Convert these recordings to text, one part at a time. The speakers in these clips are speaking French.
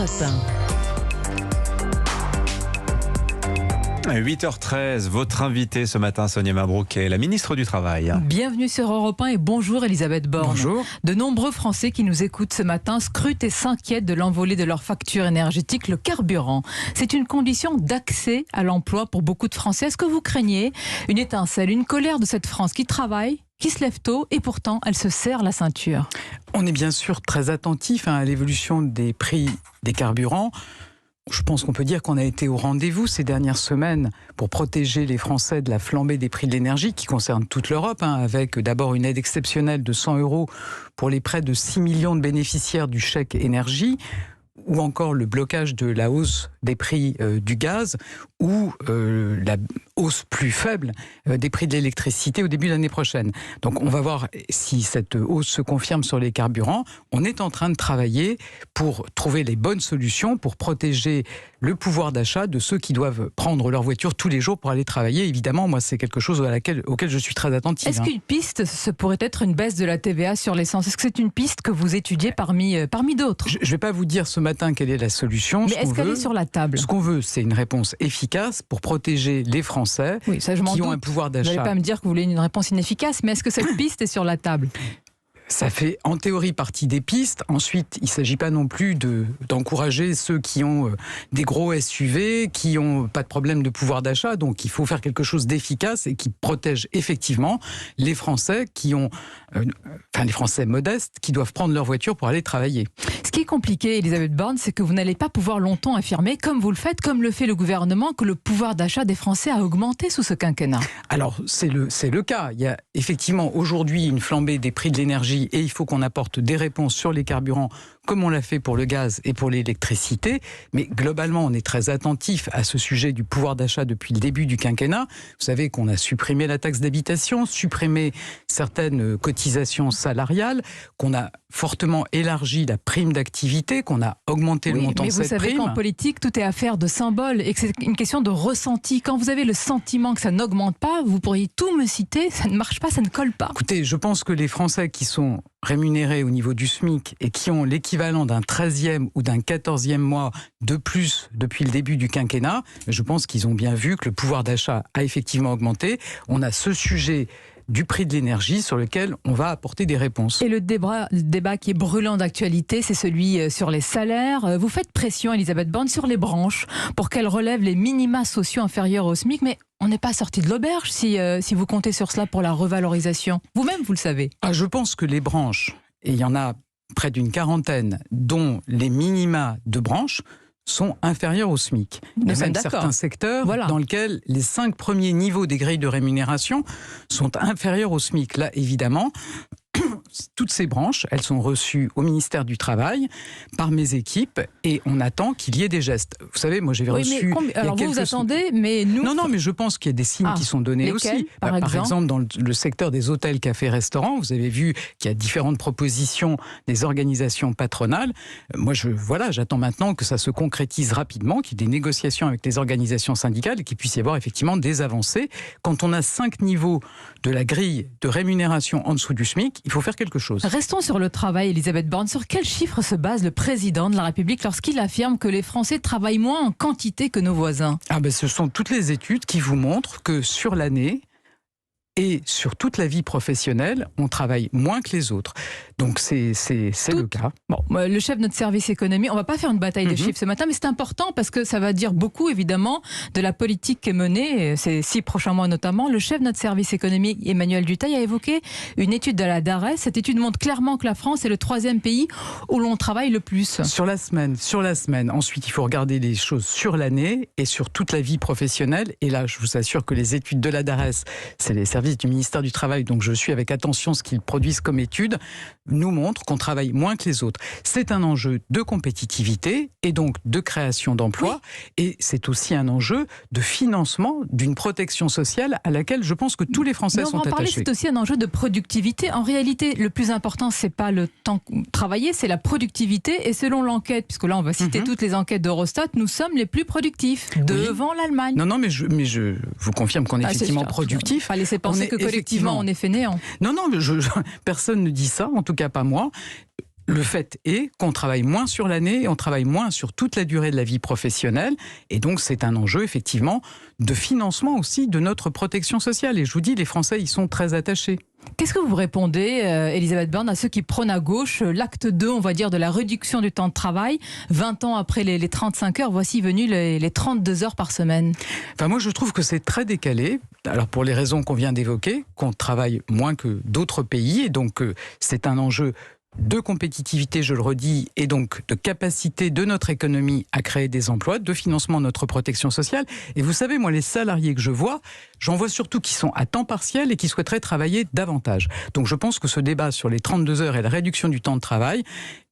Europe 8h13, votre invitée ce matin, Sonia Mabrouk, la ministre du Travail. Bienvenue sur Europe 1 et bonjour Elisabeth Borne. Bonjour. De nombreux Français qui nous écoutent ce matin scrutent et s'inquiètent de l'envolée de leur facture énergétique, le carburant. C'est une condition d'accès à l'emploi pour beaucoup de Français. Est-ce que vous craignez une étincelle, une colère de cette France qui travaille, qui se lève tôt et pourtant elle se serre la ceinture? On est bien sûr très attentif à l'évolution des prix des carburants. Je pense qu'on peut dire qu'on a été au rendez-vous ces dernières semaines pour protéger les Français de la flambée des prix de l'énergie qui concerne toute l'Europe, avec d'abord une aide exceptionnelle de 100 € pour les près de 6 millions de bénéficiaires du chèque énergie, ou encore le blocage de la hausse des prix du gaz, ou la hausse plus faible des prix de l'électricité au début de l'année prochaine. Donc on va voir si cette hausse se confirme sur les carburants. On est en train de travailler pour trouver les bonnes solutions pour protéger le pouvoir d'achat de ceux qui doivent prendre leur voiture tous les jours pour aller travailler. Évidemment, moi, c'est quelque chose auquel je suis très attentive. Est-ce qu'une piste, ce pourrait être une baisse de la TVA sur l'essence? Est-ce que c'est une piste que vous étudiez parmi d'autres? Je ne vais pas vous dire ce matin quelle est la solution. Mais est-ce qu'elle est sur la table? Ce qu'on veut, c'est une réponse efficace pour protéger les Français qui ont un pouvoir d'achat. Vous n'allez pas me dire que vous voulez une réponse inefficace, mais est-ce que cette piste est sur la table? Ça fait en théorie partie des pistes. Ensuite, il ne s'agit pas non plus d'encourager ceux qui ont des gros SUV, qui n'ont pas de problème de pouvoir d'achat. Donc il faut faire quelque chose d'efficace et qui protège effectivement les Français les Français modestes qui doivent prendre leur voiture pour aller travailler. Ce qui est compliqué, Elisabeth Borne, c'est que vous n'allez pas pouvoir longtemps affirmer, comme vous le faites, comme le fait le gouvernement, que le pouvoir d'achat des Français a augmenté sous ce quinquennat. Alors, c'est le cas. Il y a effectivement aujourd'hui une flambée des prix de l'énergie et il faut qu'on apporte des réponses sur les carburants comme on l'a fait pour le gaz et pour l'électricité. Mais globalement, on est très attentif à ce sujet du pouvoir d'achat depuis le début du quinquennat. Vous savez qu'on a supprimé la taxe d'habitation, supprimé certaines cotisations salariales, qu'on a fortement élargi la prime d'activité, qu'on a augmenté le montant de cette prime. Mais vous savez qu'en politique, tout est affaire de symboles et que c'est une question de ressenti. Quand vous avez le sentiment que ça n'augmente pas, vous pourriez tout me citer, ça ne marche pas, ça ne colle pas. Écoutez, je pense que les Français qui sont rémunérés au niveau du SMIC et qui ont l'équivalent d'un 13e ou d'un 14e mois de plus depuis le début du quinquennat, je pense qu'ils ont bien vu que le pouvoir d'achat a effectivement augmenté. On a ce sujet du prix de l'énergie sur lequel on va apporter des réponses. Et le débat qui est brûlant d'actualité, c'est celui sur les salaires. Vous faites pression, Elisabeth Borne, sur les branches pour qu'elles relèvent les minima sociaux inférieurs au SMIC, mais on n'est pas sorti de l'auberge si vous comptez sur cela pour la revalorisation. Vous-même, vous le savez. Je pense que les branches, et il y en a près d'une quarantaine, dont les minima de branches sont inférieurs au SMIC. Il y a même certains secteurs dans lesquels les 5 premiers niveaux des grilles de rémunération sont inférieurs au SMIC. Là, évidemment, toutes ces branches, elles sont reçues au ministère du Travail par mes équipes et on attend qu'il y ait des gestes. Vous savez, moi j'ai reçu... Alors vous attendez, mais nous... Non, mais je pense qu'il y a des signes qui sont donnés aussi. Par exemple, dans le secteur des hôtels, cafés, restaurants, vous avez vu qu'il y a différentes propositions des organisations patronales. Moi, j'attends maintenant que ça se concrétise rapidement, qu'il y ait des négociations avec les organisations syndicales et qu'il puisse y avoir effectivement des avancées. Quand on a 5 niveaux de la grille de rémunération en dessous du SMIC, il faut faire quelque chose. Restons sur le travail, Elisabeth Borne. Sur quels chiffres se base le président de la République lorsqu'il affirme que les Français travaillent moins en quantité que nos voisins? Ce sont toutes les études qui vous montrent que sur l'année et sur toute la vie professionnelle, on travaille moins que les autres. Donc c'est le cas. Bon, le chef de notre service économie, on ne va pas faire une bataille de chiffres ce matin, mais c'est important parce que ça va dire beaucoup évidemment de la politique qui est menée ces 6 prochains mois notamment. Le chef de notre service économique, Emmanuel Dutheil, a évoqué une étude de la DARES. Cette étude montre clairement que la France est le 3e pays où l'on travaille le plus. Sur la semaine. Ensuite, il faut regarder les choses sur l'année et sur toute la vie professionnelle. Et là, je vous assure que les études de la DARES, c'est les services du ministère du Travail, donc je suis avec attention ce qu'ils produisent comme études, nous montrent qu'on travaille moins que les autres. C'est un enjeu de compétitivité et donc de création d'emplois, et c'est aussi un enjeu de financement d'une protection sociale à laquelle je pense que tous les Français sont attachés. C'est aussi un enjeu de productivité. En réalité, le plus important, c'est pas le temps travaillé, c'est la productivité, et selon l'enquête, puisque là on va citer toutes les enquêtes d'Eurostat, nous sommes les plus productifs devant l'Allemagne. Non, mais je vous confirme qu'on est effectivement productif. Pas laisser penser que collectivement on est fainéant. Non, personne ne dit ça, en tout cas pas moi. le fait est qu'on travaille moins sur l'année et on travaille moins sur toute la durée de la vie professionnelle. Et donc, c'est un enjeu, effectivement, de financement aussi de notre protection sociale. Et je vous dis, les Français y sont très attachés. Qu'est-ce que vous répondez, Elisabeth Borne, à ceux qui prônent à gauche l'acte 2, on va dire, de la réduction du temps de travail, 20 ans après les 35 heures, voici venus les 32 heures par semaine? Enfin, moi, je trouve que c'est très décalé. Alors, pour les raisons qu'on vient d'évoquer, qu'on travaille moins que d'autres pays, et donc c'est un enjeu de compétitivité, je le redis, et donc de capacité de notre économie à créer des emplois, de financement de notre protection sociale. Et vous savez, moi, les salariés que j'en vois surtout qui sont à temps partiel et qui souhaiteraient travailler davantage. Donc je pense que ce débat sur les 32 heures et la réduction du temps de travail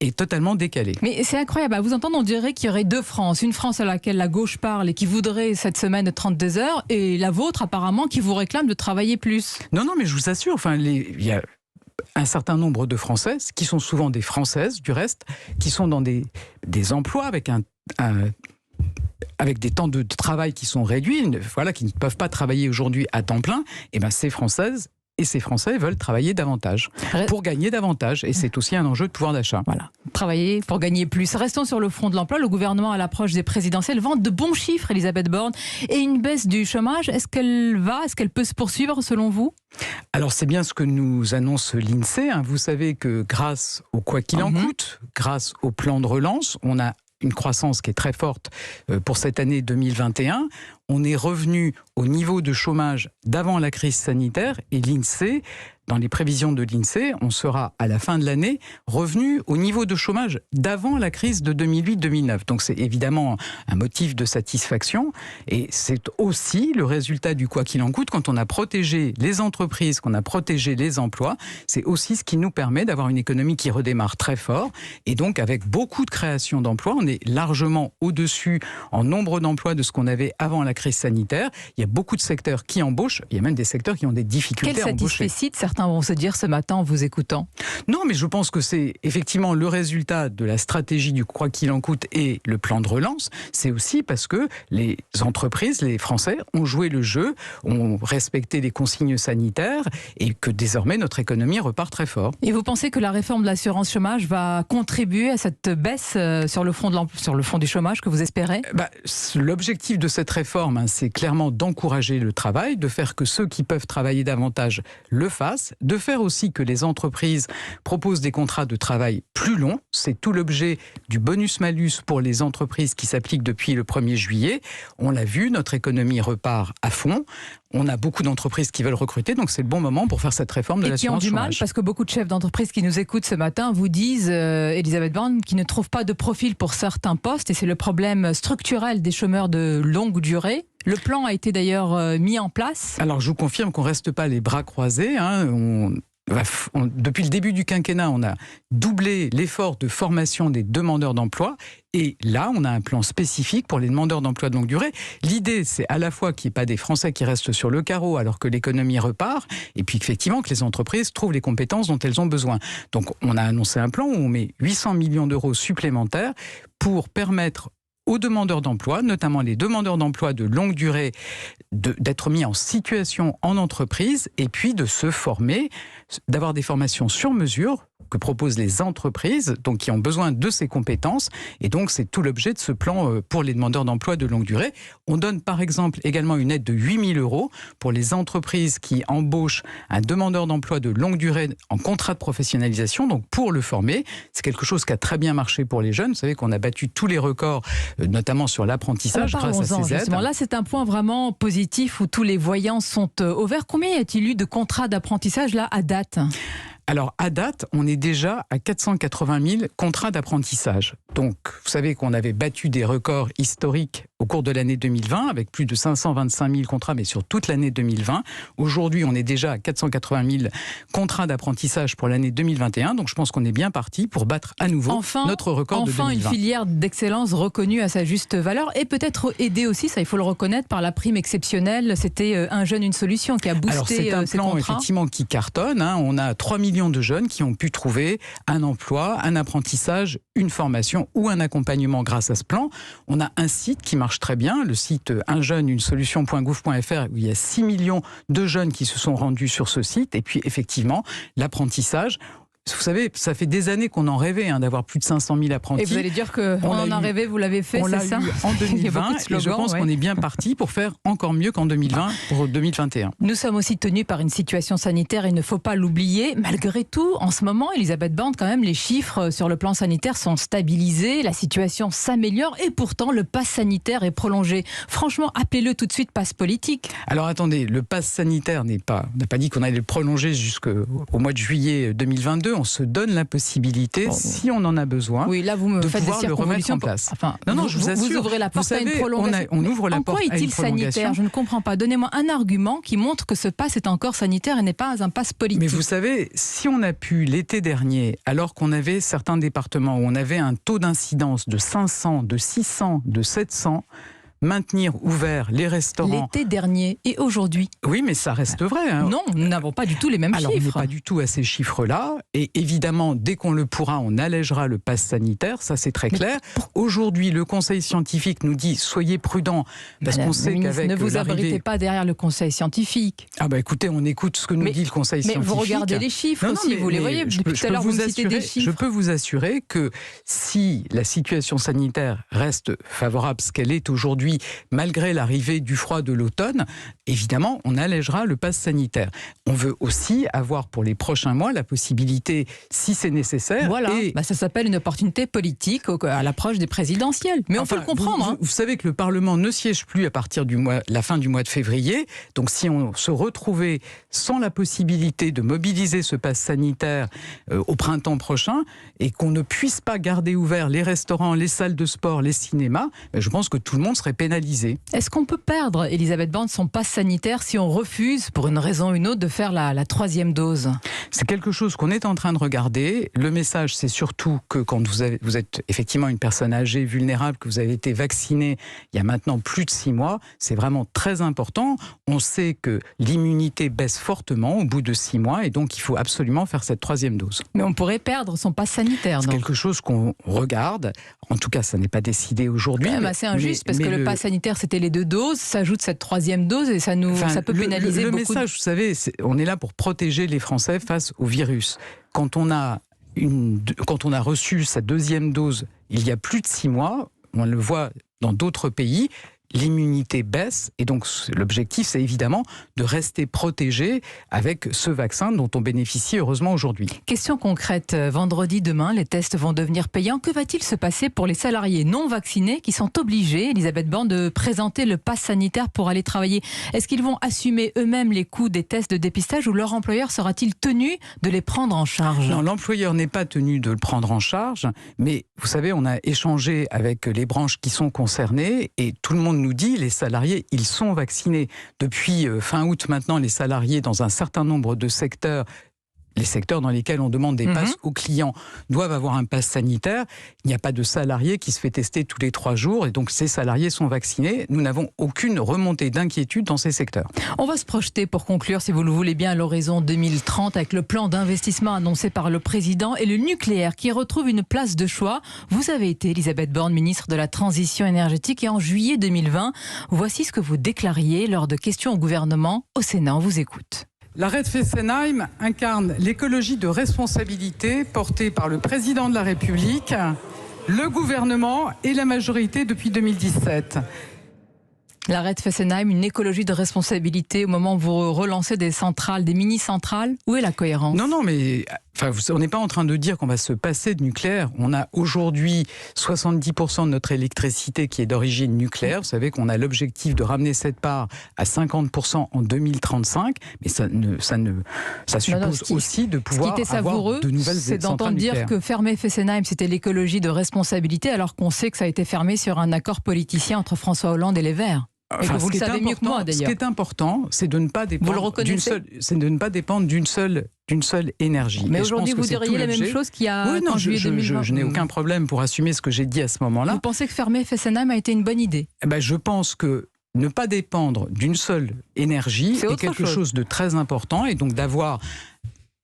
est totalement décalé. Mais c'est incroyable, à vous entendre, on dirait qu'il y aurait deux France. Une France à laquelle la gauche parle et qui voudrait cette semaine de 32 heures, et la vôtre, apparemment, qui vous réclame de travailler plus. Non, mais je vous assure, il y a un certain nombre de Françaises, qui sont souvent des Françaises du reste, qui sont dans des emplois avec avec des temps de travail qui sont réduits, qui ne peuvent pas travailler aujourd'hui à temps plein. Et bien ces Françaises et ces Français veulent travailler davantage pour gagner davantage. Et c'est aussi un enjeu de pouvoir d'achat. Voilà, travailler pour gagner plus. Restons sur le front de l'emploi. Le gouvernement, à l'approche des présidentielles, vante de bons chiffres, Elisabeth Borne, et une baisse du chômage. Est-ce qu'elle peut se poursuivre selon vous? Alors c'est bien ce que nous annonce l'INSEE. Vous savez que grâce au quoi qu'il en coûte, grâce au plan de relance, on a une croissance qui est très forte pour cette année 2021. On est revenu au niveau de chômage d'avant la crise sanitaire, et l'INSEE, dans les prévisions de l'INSEE, on sera à la fin de l'année revenu au niveau de chômage d'avant la crise de 2008-2009. Donc c'est évidemment un motif de satisfaction, et c'est aussi le résultat du quoi qu'il en coûte. Quand on a protégé les entreprises, qu'on a protégé les emplois, c'est aussi ce qui nous permet d'avoir une économie qui redémarre très fort, et donc avec beaucoup de création d'emplois. On est largement au-dessus en nombre d'emplois de ce qu'on avait avant la crise sanitaire. Il y a beaucoup de secteurs qui embauchent, il y a même des secteurs qui ont des difficultés à embaucher. Quel satisfecit certains vont se dire ce matin en vous écoutant? Non, mais je pense que c'est effectivement le résultat de la stratégie du quoi qu'il en coûte et le plan de relance. C'est aussi parce que les entreprises, les Français, ont joué le jeu, ont respecté les consignes sanitaires, et que désormais notre économie repart très fort. Et vous pensez que la réforme de l'assurance chômage va contribuer à cette baisse sur le front du chômage que vous espérez? L'objectif de cette réforme, c'est clairement d'encourager le travail, de faire que ceux qui peuvent travailler davantage le fassent, de faire aussi que les entreprises proposent des contrats de travail plus longs. C'est tout l'objet du bonus-malus pour les entreprises qui s'applique depuis le 1er juillet. On l'a vu, notre économie repart à fond. On a beaucoup d'entreprises qui veulent recruter, donc c'est le bon moment pour faire cette réforme de l'assurance chômage. Et qui ont du mal, parce que beaucoup de chefs d'entreprise qui nous écoutent ce matin vous disent, Elisabeth Borne, qu'ils ne trouvent pas de profil pour certains postes, et c'est le problème structurel des chômeurs de longue durée. Le plan a été d'ailleurs mis en place. Alors je vous confirme qu'on ne reste pas les bras croisés. Depuis le début du quinquennat, on a doublé l'effort de formation des demandeurs d'emploi. Et là, on a un plan spécifique pour les demandeurs d'emploi de longue durée. L'idée, c'est à la fois qu'il n'y ait pas des Français qui restent sur le carreau alors que l'économie repart, et puis effectivement que les entreprises trouvent les compétences dont elles ont besoin. Donc on a annoncé un plan où on met 800 millions d'euros supplémentaires pour permettre aux demandeurs d'emploi, notamment les demandeurs d'emploi de longue durée, d'être mis en situation en entreprise, et puis de se former, d'avoir des formations sur mesure que proposent les entreprises, donc qui ont besoin de ces compétences. Et donc c'est tout l'objet de ce plan pour les demandeurs d'emploi de longue durée. On donne par exemple également une aide de 8 000 € pour les entreprises qui embauchent un demandeur d'emploi de longue durée en contrat de professionnalisation, donc pour le former. C'est quelque chose qui a très bien marché pour les jeunes. Vous savez qu'on a battu tous les records, notamment sur l'apprentissage grâce à ces aides. Là, c'est un point vraiment positif où tous les voyants sont au vert. Combien y a-t-il eu de contrats d'apprentissage là à date ? Alors, à date, on est déjà à 480 000 contrats d'apprentissage. Donc, vous savez qu'on avait battu des records historiques au cours de l'année 2020, avec plus de 525 000 contrats, mais sur toute l'année 2020. Aujourd'hui, on est déjà à 480 000 contrats d'apprentissage pour l'année 2021. Donc, je pense qu'on est bien parti pour battre à nouveau notre record de 2020. Enfin, une filière d'excellence reconnue à sa juste valeur, et peut-être aidée aussi, ça il faut le reconnaître, par la prime exceptionnelle. C'était Un jeune, une solution qui a boosté ces contrats. Alors, c'est un plan effectivement qui cartonne. On a 3 millions de jeunes qui ont pu trouver un emploi, un apprentissage, une formation ou un accompagnement grâce à ce plan. On a un site qui marche très bien, le site unjeune-une-solution.gouv.fr, où il y a 6 millions de jeunes qui se sont rendus sur ce site. Et puis effectivement, l'apprentissage, vous savez, ça fait des années qu'on en rêvait d'avoir plus de 500 000 apprentis. Et vous allez dire qu'on en a rêvé, vous l'avez fait, c'est ça? On l'a eu en 2020 et je pense qu'on est bien parti pour faire encore mieux qu'en 2020 pour 2021. Nous sommes aussi tenus par une situation sanitaire, il ne faut pas l'oublier. Malgré tout, en ce moment, Elisabeth Borne, quand même, les chiffres sur le plan sanitaire sont stabilisés, la situation s'améliore et pourtant le pass sanitaire est prolongé. Franchement, appelez-le tout de suite pass politique. Alors attendez, le pass sanitaire on n'a pas dit qu'on allait le prolonger jusqu'au mois de juillet 2022. On se donne la possibilité, si on en a besoin, oui, là vous me de faites pouvoir des le remettre en place. Enfin, non, je vous assure. Vous ouvrez la porte à une prolongation. On ouvre la porte à une prolongation. En quoi est-il sanitaire? Je ne comprends pas. Donnez-moi un argument qui montre que ce pass est encore sanitaire et n'est pas un pass politique. Mais vous savez, si on a pu l'été dernier, alors qu'on avait certains départements où on avait un taux d'incidence de 500, de 600, de 700, maintenir ouverts les restaurants. L'été dernier et aujourd'hui. Oui, mais ça reste vrai. Non, nous n'avons pas du tout les mêmes chiffres. Alors, on n'est pas du tout à ces chiffres-là. Et évidemment, dès qu'on le pourra, on allégera le pass sanitaire. Ça, c'est très clair. Aujourd'hui, le Conseil scientifique nous dit soyez prudents parce qu'on sait qu'avec ne vous abritez pas derrière le Conseil scientifique. Ah bah écoutez, on écoute ce que nous dit le Conseil scientifique. Mais vous regardez les chiffres aussi, vous les voyez. Depuis tout à l'heure, vous citez des chiffres. Je peux vous assurer que si la situation sanitaire reste favorable, ce qu'elle est aujourd'hui, malgré l'arrivée du froid de l'automne, évidemment, on allégera le pass sanitaire. On veut aussi avoir pour les prochains mois la possibilité, si c'est nécessaire... Voilà, ça s'appelle une opportunité politique à l'approche des présidentielles. Mais on peut le comprendre. Vous savez que le Parlement ne siège plus à partir de la fin du mois de février. Donc si on se retrouvait sans la possibilité de mobiliser ce pass sanitaire au printemps prochain et qu'on ne puisse pas garder ouverts les restaurants, les salles de sport, les cinémas, je pense que tout le monde serait pénalisé. Est-ce qu'on peut perdre, Elisabeth Borne, son pass sanitaire si on refuse, pour une raison ou une autre, de faire la troisième dose? C'est quelque chose qu'on est en train de regarder. Le message, c'est surtout que quand vous êtes effectivement une personne âgée, vulnérable, que vous avez été vacciné il y a maintenant plus de 6 mois, c'est vraiment très important. On sait que l'immunité baisse fortement au bout de 6 mois et donc il faut absolument faire cette troisième dose. Mais on pourrait perdre son pass sanitaire, c'est quelque chose qu'on regarde. En tout cas, ça n'est pas décidé aujourd'hui. C'est injuste parce que le pass sanitaire, c'était les 2 doses, s'ajoute cette troisième dose et ça peut pénaliser beaucoup. Le message, vous savez, on est là pour protéger les Français face au virus. Quand on a reçu sa deuxième dose il y a plus de 6 mois, on le voit dans d'autres pays, l'immunité baisse et donc l'objectif c'est évidemment de rester protégé avec ce vaccin dont on bénéficie heureusement aujourd'hui. Question concrète, vendredi demain les tests vont devenir payants. Que va-t-il se passer pour les salariés non vaccinés qui sont obligés, Elisabeth Borne, de présenter le pass sanitaire pour aller travailler? Est-ce qu'ils vont assumer eux-mêmes les coûts des tests de dépistage ou leur employeur sera-t-il tenu de les prendre en charge? Non, l'employeur n'est pas tenu de le prendre en charge, mais vous savez, on a échangé avec les branches qui sont concernées et tout le monde nous dit, les salariés, ils sont vaccinés. Depuis fin août maintenant, les salariés dans un certain nombre de secteurs, les secteurs dans lesquels on demande des passes aux clients, doivent avoir un pass sanitaire. Il n'y a pas de salarié qui se fait tester tous les 3 jours et donc ces salariés sont vaccinés. Nous n'avons aucune remontée d'inquiétude dans ces secteurs. On va se projeter pour conclure, si vous le voulez bien, à l'horizon 2030 avec le plan d'investissement annoncé par le président et le nucléaire qui retrouve une place de choix. Vous avez été, Elisabeth Borne, ministre de la Transition énergétique et en juillet 2020, voici ce que vous déclariez lors de questions au gouvernement au Sénat. On vous écoute. L'arrêt de Fessenheim incarne l'écologie de responsabilité portée par le président de la République, le gouvernement et la majorité depuis 2017. L'arrêt de Fessenheim, une écologie de responsabilité au moment où vous relancez des centrales, des mini-centrales. Où est la cohérence? Non, mais on n'est pas en train de dire qu'on va se passer de nucléaire. On a aujourd'hui 70% de notre électricité qui est d'origine nucléaire. Vous savez qu'on a l'objectif de ramener cette part à 50% en 2035. Mais ça suppose aussi de pouvoir avoir de nouvelles centrales nucléaires. C'est d'entendre dire que fermer Fessenheim, c'était l'écologie de responsabilité, alors qu'on sait que ça a été fermé sur un accord politicien entre François Hollande et les Verts. Et que vous le savez mieux que moi, d'ailleurs. Ce qui est important, c'est de ne pas dépendre d'une seule énergie. Mais aujourd'hui, vous diriez la même chose qu'il y a en juillet 2020. Je n'ai aucun problème pour assumer ce que j'ai dit à ce moment-là. Vous pensez que fermer Fessenheim a été une bonne idée? Je pense que ne pas dépendre d'une seule énergie est quelque chose de très important et donc d'avoir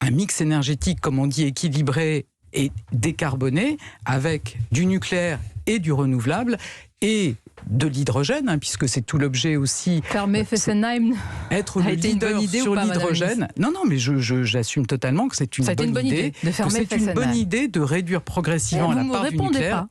un mix énergétique, comme on dit, équilibré et décarboné avec du nucléaire et du renouvelable et de l'hydrogène, puisque c'est tout l'objet aussi. Fermer Fessenheim. Être le leader sur l'hydrogène. Non, mais j'assume totalement que c'est une bonne idée de fermer Fessenheim. C'est une bonne idée de réduire progressivement la part du nucléaire. Vous ne me répondez pas.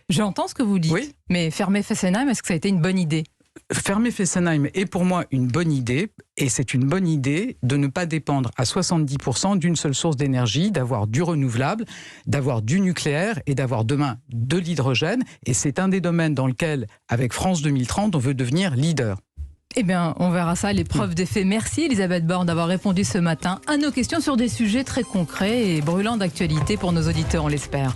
J'entends ce que vous dites, oui. Mais fermer Fessenheim, est-ce que ça a été une bonne idée ? Fermer Fessenheim est pour moi une bonne idée, et c'est une bonne idée de ne pas dépendre à 70% d'une seule source d'énergie, d'avoir du renouvelable, d'avoir du nucléaire et d'avoir demain de l'hydrogène. Et c'est un des domaines dans lequel, avec France 2030, on veut devenir leader. Eh bien, on verra ça, l'épreuve des faits. Merci Elisabeth Borne d'avoir répondu ce matin à nos questions sur des sujets très concrets et brûlants d'actualité pour nos auditeurs, on l'espère.